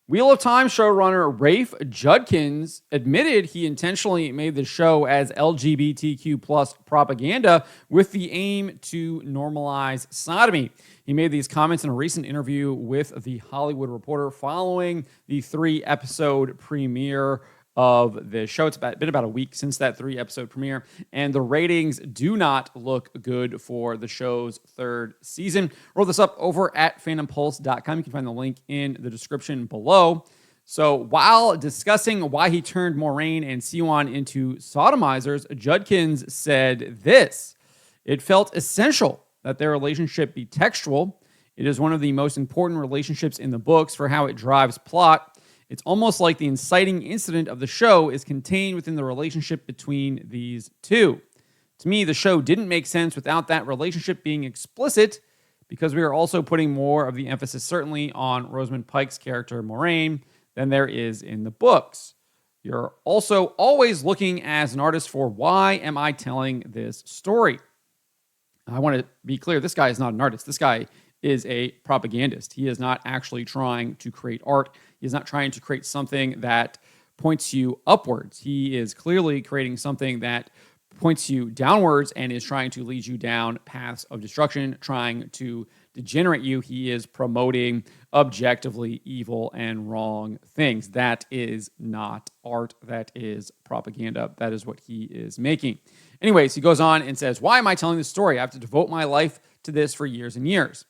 Wheel of Time showrunner Rafe Judkins admitted he intentionally made the show as LGBTQ plus propaganda with the aim to normalize sodomy. He made these comments in a recent interview with The Hollywood Reporter following the 3-episode premiere of the show. It's been about a week since that 3-episode premiere, and the ratings do not look good for the show's 3rd season. Roll this up over at phantompulse.com. You can find the link in the description below. So while discussing why he turned Moraine and Siwan into sodomizers, Judkins said this: "It felt essential that their relationship be textual. It is one of the most important relationships in the books for how it drives plot. It's almost like the inciting incident of the show is contained within the relationship between these two. To me, the show didn't make sense without that relationship being explicit, because we are also putting more of the emphasis certainly on Rosamund Pike's character, Moraine, than there is in the books. You're also always looking as an artist for, why am I telling this story?" I want to be clear, this guy is not an artist. This guy is a propagandist. He is not actually trying to create art. He is not trying to create something that points you upwards. He is clearly creating something that points you downwards and is trying to lead you down paths of destruction, trying to degenerate you. He is promoting objectively evil and wrong things. That is not art. That is propaganda. That is what he is making. Anyways, he goes on and says, "Why am I telling this story? I have to devote my life to this for years and years.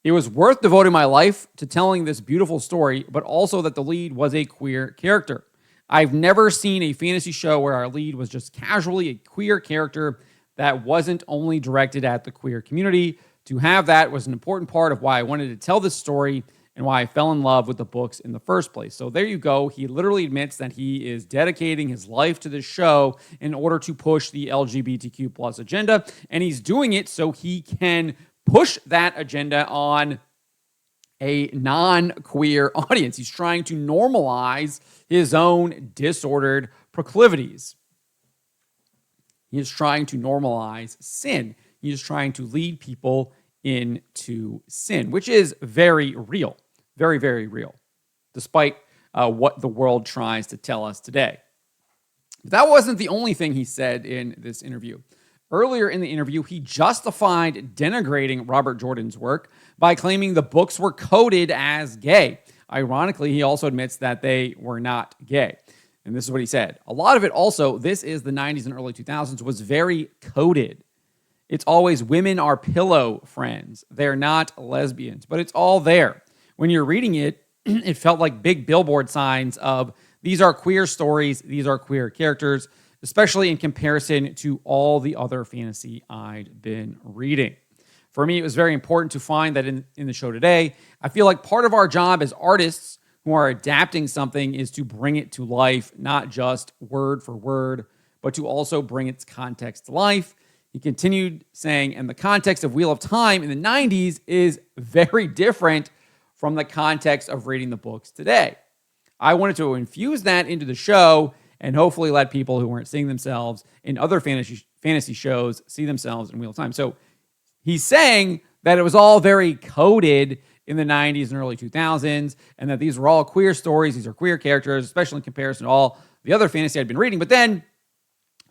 It was worth devoting my life to telling this beautiful story, but also that the lead was a queer character. I've never seen a fantasy show where our lead was just casually a queer character that wasn't only directed at the queer community. To have that was an important part of why I wanted to tell this story and why I fell in love with the books in the first place." So there you go. He literally admits that he is dedicating his life to this show in order to push the LGBTQ plus agenda, and he's doing it so he can push that agenda on a non-queer audience. He's trying to normalize his own disordered proclivities. He is trying to normalize sin. He is trying to lead people into sin, which is very real, very, very real, despite what the world tries to tell us today. But that wasn't the only thing he said in this interview. Earlier in the interview, he justified denigrating Robert Jordan's work by claiming the books were coded as gay. Ironically, he also admits that they were not gay. And this is what he said: "A lot of it also, this is the 90s and early 2000s, was very coded. It's always women are pillow friends. They're not lesbians, but it's all there. When you're reading it, it felt like big billboard signs of these are queer stories, these are queer characters, especially in comparison to all the other fantasy I'd been reading. For me, it was very important to find that in the show today. I feel like part of our job as artists who are adapting something is to bring it to life, not just word for word, but to also bring its context to life." He continued saying, "And the context of Wheel of Time in the 90s is very different from the context of reading the books today. I wanted to infuse that into the show and hopefully let people who weren't seeing themselves in other fantasy shows see themselves in Wheel of Time." So he's saying that it was all very coded in the 90s and early 2000s, and that these were all queer stories, these are queer characters, especially in comparison to all the other fantasy I'd been reading. But then,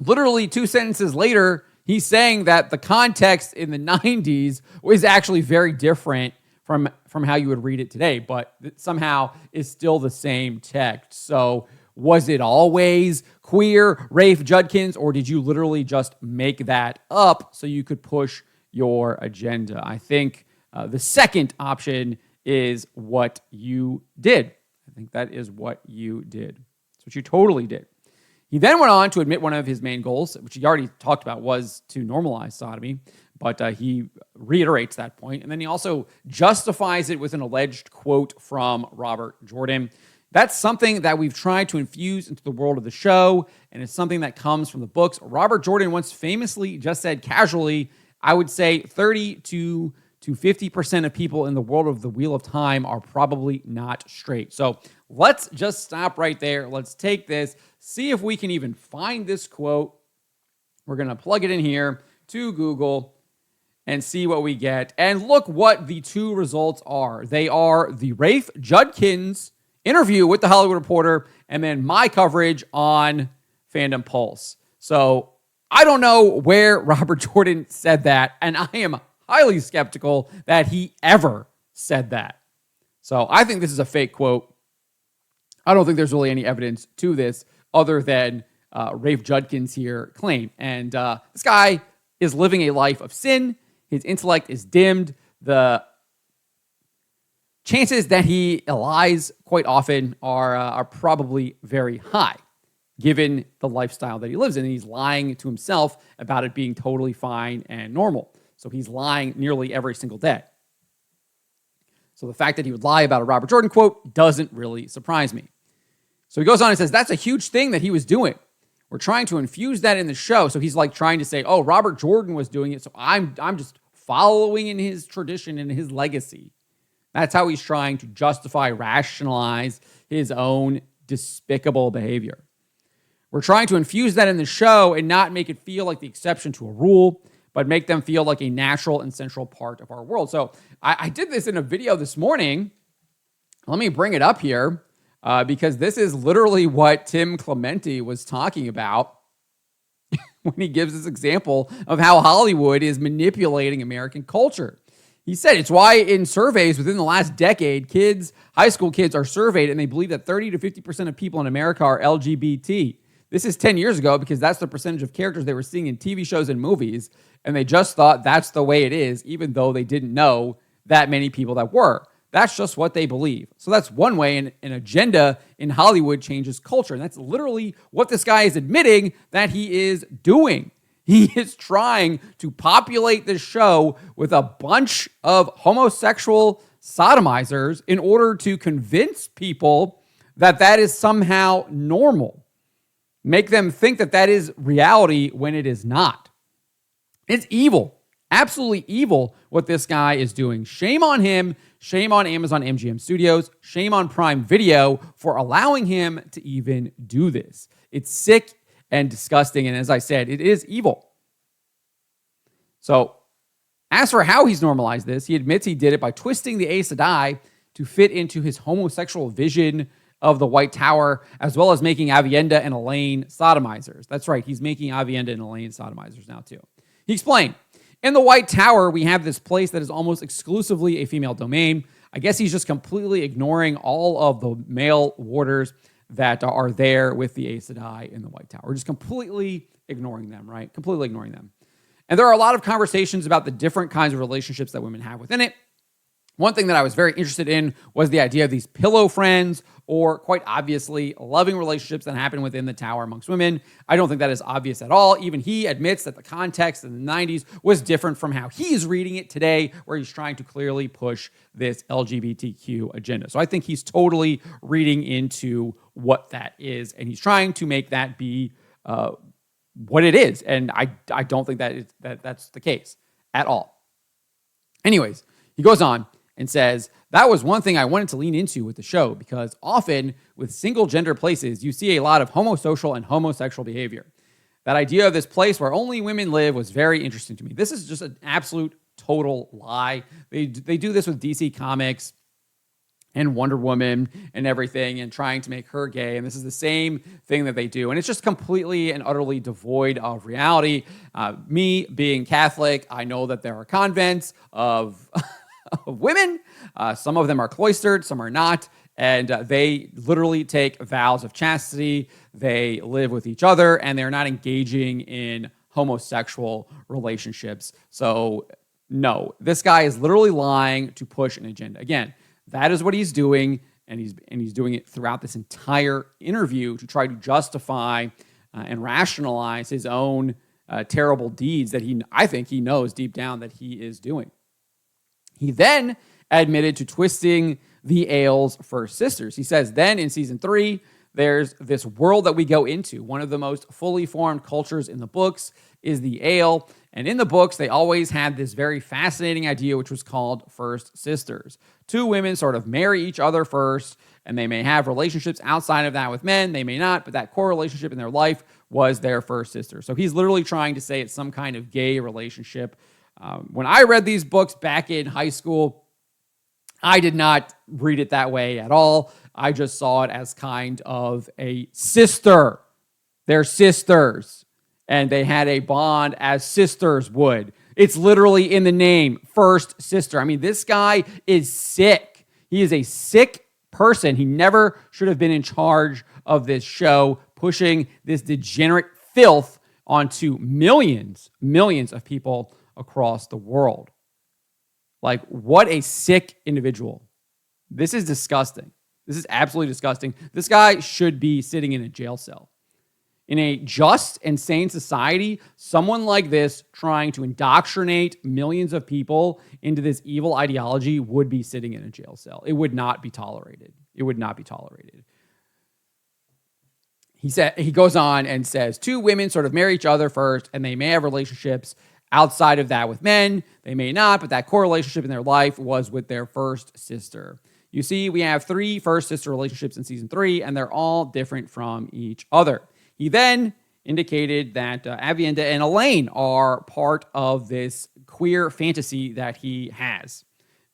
literally 2 sentences later, he's saying that the context in the 90s was actually very different from how you would read it today, but it somehow is still the same text. So was it always queer, Rafe Judkins, or did you literally just make that up so you could push your agenda? I think the second option is what you did. I think that is what you did. It's what you totally did. He then went on to admit one of his main goals, which he already talked about, was to normalize sodomy, but he reiterates that point. And then he also justifies it with an alleged quote from Robert Jordan. That's something that we've tried to infuse into the world of the show, and it's something that comes from the books. Robert Jordan once famously just said casually, I would say 30 to 50% of people in the world of the Wheel of Time are probably not straight. So let's just stop right there. Let's take this, see if we can even find this quote. We're going to plug it in here to Google and see what we get. And look what the two results are. They are the Rafe Judkins interview with The Hollywood Reporter, and then my coverage on Fandom Pulse. So I don't know where Robert Jordan said that, and I am highly skeptical that he ever said that. So I think this is a fake quote. I don't think there's really any evidence to this other than Rafe Judkins here claim. And this guy is living a life of sin. His intellect is dimmed. The chances that he lies quite often are probably very high, given the lifestyle that he lives in. And he's lying to himself about it being totally fine and normal. So he's lying nearly every single day. So the fact that he would lie about a Robert Jordan quote doesn't really surprise me. So he goes on and says, that's a huge thing that he was doing. We're trying to infuse that in the show. So he's like trying to say, oh, Robert Jordan was doing it, so I'm just following in his tradition and his legacy. That's how he's trying to justify, rationalize his own despicable behavior. We're trying to infuse that in the show and not make it feel like the exception to a rule, but make them feel like a natural and central part of our world. So I did this in a video this morning. Let me bring it up here because this is literally what Tim Clementi was talking about when he gives this example of how Hollywood is manipulating American culture. He said it's why in surveys within the last decade, high school kids are surveyed and they believe that 30 to 50% of people in America are LGBT. This is 10 years ago because that's the percentage of characters they were seeing in TV shows and movies. And they just thought that's the way it is, even though they didn't know that many people that were. That's just what they believe. So that's one way an agenda in Hollywood changes culture. And that's literally what this guy is admitting that he is doing. He is trying to populate this show with a bunch of homosexual sodomizers in order to convince people that that is somehow normal. Make them think that that is reality when it is not. It's evil. Absolutely evil what this guy is doing. Shame on him. Shame on Amazon MGM Studios. Shame on Prime Video for allowing him to even do this. It's sick and disgusting. And as I said, it is evil. So as for how he's normalized this, he admits he did it by twisting the Aes Sedai to fit into his homosexual vision of the White Tower, as well as making Aviendha and Elaine sodomizers. That's right. He's making Aviendha and Elaine sodomizers now too. He explained, in the White Tower, we have this place that is almost exclusively a female domain. I guess he's just completely ignoring all of the male warders that are there with the Aes Sedai in the White Tower. Just completely ignoring them, right? Completely ignoring them. And there are a lot of conversations about the different kinds of relationships that women have within it. One thing that I was very interested in was the idea of these pillow friends, or quite obviously loving relationships that happen within the tower amongst women. I don't think that is obvious at all. Even he admits that the context in the 90s was different from how he's reading it today, where he's trying to clearly push this LGBTQ agenda. So I think he's totally reading into what that is, and he's trying to make that be what it is. And I don't think that's the case at all. Anyways, he goes on and says, that was one thing I wanted to lean into with the show, because often with single gender places, you see a lot of homosocial and homosexual behavior. That idea of this place where only women live was very interesting to me. This is just an absolute total lie. They do this with DC Comics and Wonder Woman and everything, and trying to make her gay. And this is the same thing that they do. And it's just completely and utterly devoid of reality. Me being Catholic, I know that there are convents of of women. Some of them are cloistered, some are not. And they literally take vows of chastity. They live with each other, and they're not engaging in homosexual relationships. So no, this guy is literally lying to push an agenda. Again, that is what he's doing, and he's doing it throughout this entire interview to try to justify and rationalize his own terrible deeds that I think he knows deep down that he is doing. He then admitted to twisting the Ael's first sisters. He says, then in season 3, there's this world that we go into. One of the most fully formed cultures in the books is the Ael. And in the books, they always had this very fascinating idea, which was called first sisters. 2 women sort of marry each other first, and they may have relationships outside of that with men. They may not, but that core relationship in their life was their first sister. So he's literally trying to say it's some kind of gay relationship. When I read these books back in high school, I did not read it that way at all. I just saw it as kind of a sister. They're sisters, and they had a bond as sisters would. It's literally in the name, first sister. I mean, this guy is sick. He is a sick person. He never should have been in charge of this show, pushing this degenerate filth onto millions of people across the world. Like, what a sick individual. This is disgusting. This is absolutely disgusting. This guy should be sitting in a jail cell. In a just and sane society, someone like this trying to indoctrinate millions of people into this evil ideology would be sitting in a jail cell. It would not be tolerated. It would not be tolerated. He goes on and says, two women sort of marry each other first, and they may have relationships outside of that with men. They may not, but that core relationship in their life was with their first sister. You see, we have 3 first sister relationships in season 3, and they're all different from each other. He then indicated that Avienda and Elaine are part of this queer fantasy that he has,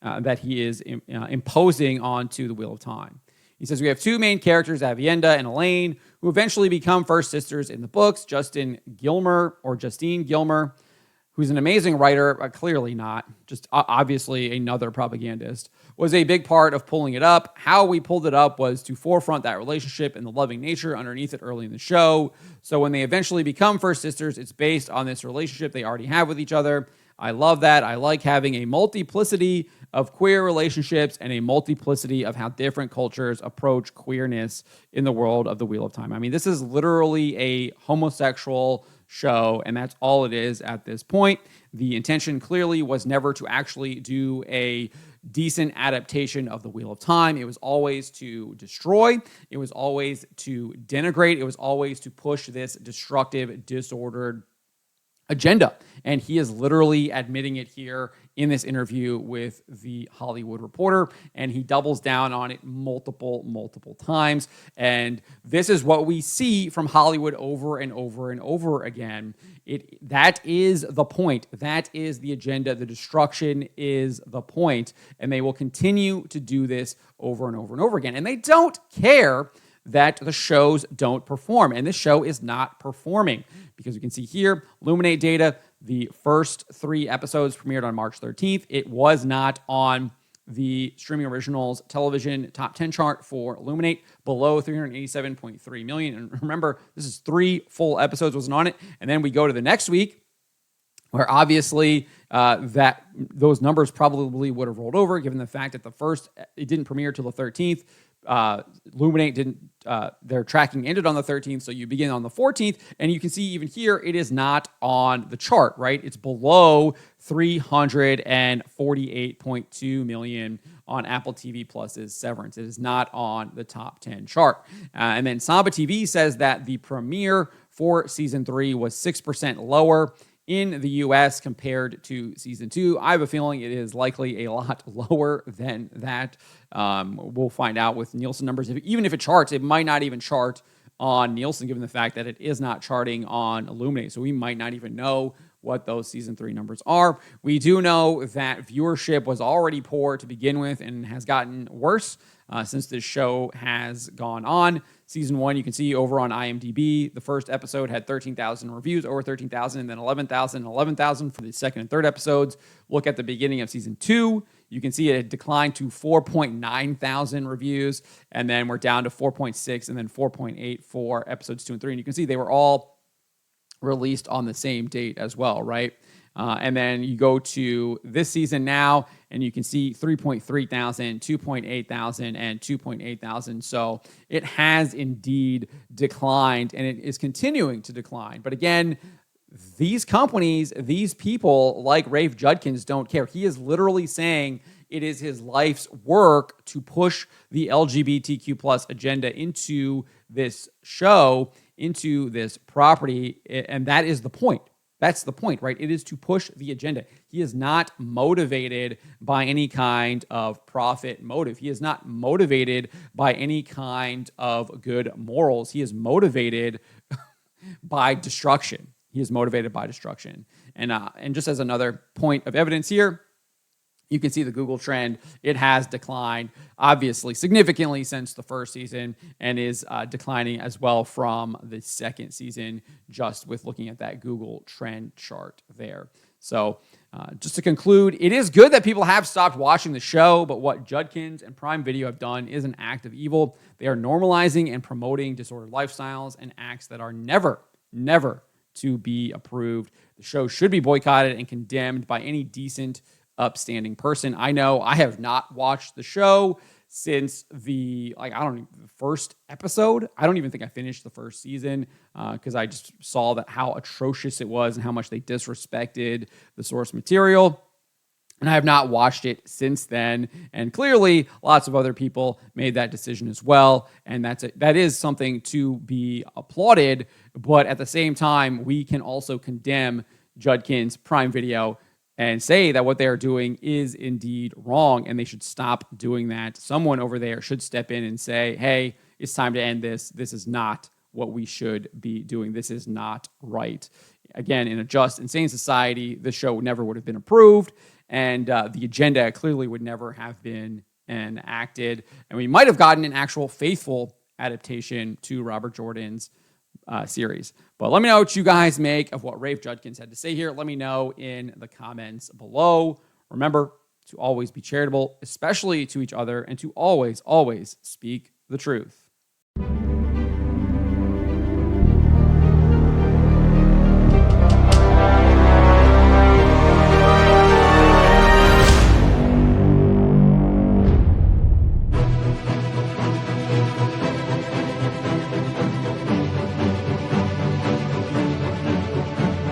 that he is imposing onto the Wheel of Time. He says we have 2 main characters, Avienda and Elaine, who eventually become first sisters in the books. Justine Gilmer, who's an amazing writer, clearly not, just obviously another propagandist, was a big part of pulling it up. How we pulled it up was to forefront that relationship and the loving nature underneath it early in the show. So when they eventually become first sisters, it's based on this relationship they already have with each other. I love that. I like having a multiplicity of queer relationships and a multiplicity of how different cultures approach queerness in the world of the Wheel of Time. I mean, this is literally a homosexual show, and that's all it is at this point. The intention clearly was never to actually do a decent adaptation of the Wheel of Time. It was always to destroy. It was always to denigrate. It was always to push this destructive, disordered agenda. And he is literally admitting it here in this interview with the Hollywood Reporter, and he doubles down on it multiple times. And this is what we see from Hollywood over and over again. That is the point. That is the agenda. The destruction is the point, and they will continue to do this over and over again. And they don't care that the shows don't perform, and this show is not performing, because you can see here, Illuminate data, the first 3 episodes premiered on March 13th. It was not on the Streaming Originals television top 10 chart for Illuminate, below 387.3 million. And remember, this is 3 full episodes wasn't on it. And then we go to the next week, where obviously that those numbers probably would have rolled over, given the fact that it didn't premiere till the 13th. Illuminate didn't, their tracking ended on the 13th, so you begin on the 14th, and you can see even here, it is not on the chart, right? It's below 348.2 million on Apple TV Plus's Severance. It is not on the top 10 chart. And then Samba TV says that the premiere for season 3 was 6% lower in the US compared to season 2. I have a feeling it is likely a lot lower than that. We'll find out with Nielsen numbers. Even if it charts, it might not even chart on Nielsen, given the fact that it is not charting on Illuminate. So we might not even know what those season 3 numbers are. We do know that viewership was already poor to begin with and has gotten worse since this show has gone on. Season 1, you can see over on IMDb, the first episode had 13,000 reviews, over 13,000, and then 11,000 and 11,000 for the second and third episodes. Look at the beginning of season 2. You can see it had declined to 4.9 thousand reviews, and then we're down to 4.6 and then 4.8 for episodes 2 and 3. And you can see they were all released on the same date as well, right? And then you go to this season now, and you can see 3.3 thousand, 2.8 thousand, and 2.8 thousand. So it has indeed declined, and it is continuing to decline. But again, these companies, these people like Rafe Judkins don't care. He is literally saying it is his life's work to push the LGBTQ plus agenda into this show, into this property, and that is the point. That's the point, right? It is to push the agenda. He is not motivated by any kind of profit motive. He is not motivated by any kind of good morals. He is motivated by destruction. He is motivated by destruction. And just as another point of evidence here, you can see the Google trend. It has declined, obviously, significantly since the first season, and is declining as well from the second season, just with looking at that Google trend chart there. So just to conclude, it is good that people have stopped watching the show, but what Judkins and Prime Video have done is an act of evil. They are normalizing and promoting disordered lifestyles and acts that are never to be approved. The show should be boycotted and condemned by any decent, upstanding person. I know I have not watched the show since the first episode. I don't even think I finished the first season because I just saw that how atrocious it was and how much they disrespected the source material. And I have not watched it since then. And clearly, lots of other people made that decision as well. And that is something to be applauded. But at the same time, we can also condemn Judkins, Prime Video, and say that what they are doing is indeed wrong, and they should stop doing that. Someone over there should step in and say, hey, it's time to end this. This is not what we should be doing. This is not right. Again, in a just and sane society, the show never would have been approved, and the agenda clearly would never have been enacted, and we might have gotten an actual faithful adaptation to Robert Jordan's series. But let me know what you guys make of what Rafe Judkins had to say here. Let me know in the comments below. Remember to always be charitable, especially to each other, and to always speak the truth.